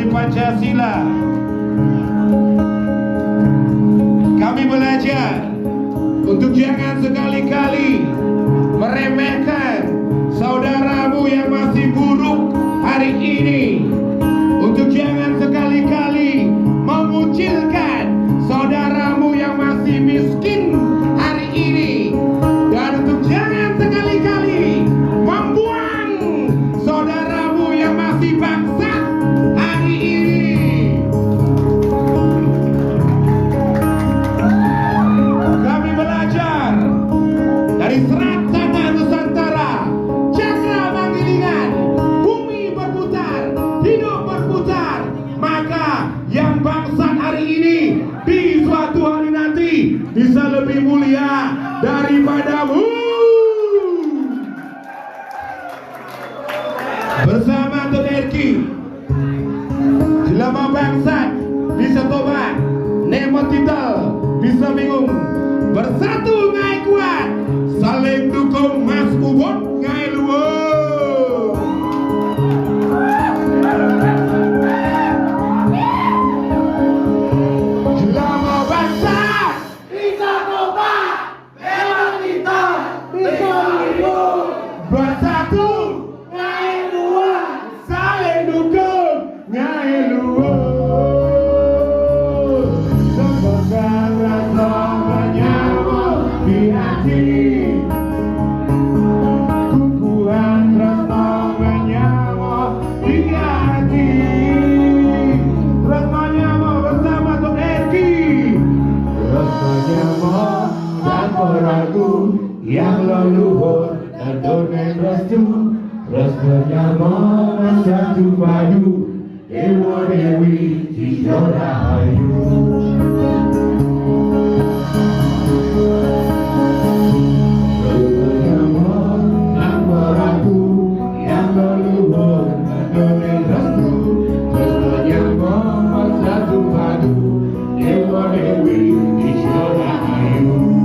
Pancasila. Kami belajar untuk jangan sekali-kali meremehkan saudaramu yang masih buruk hari ini, untuk jangan sekali-kali mengucilkan saudaramu yang masih miskin hari ini, dan untuk jangan sekali-kali membuang saudaramu yang masih bangsat hari ini. Kami belajar dari Serat Tanah Nusantara, cakra panggilingan, bumi berputar, hidup berputar. Maka yang bangsat hari ini di suatu hari nanti bisa lebih mulia daripadamu. Bersama Tonerki, jelema bangsat bisa tobat, nemot titel bisa bingung. Bersatu ngai kuat, saling dukung Mas Ubud ngai luwur. Jelema bangsat bisa tobat, memang kita bisa bingung. Bersatu ngai luwur, saling dukung ngai luwur. Semoga rasa menyambut di hati, kukuhan rasa menyambut di hati. Rasa menyambut bersama Tok Eki. Rasa menyambut tanpa ragu, yang leluhur dan donen restu. Rasa menyambut satu padu, Dewa Dewi Tiga Rahayu. Dewa Dewi Tiga Rahayu.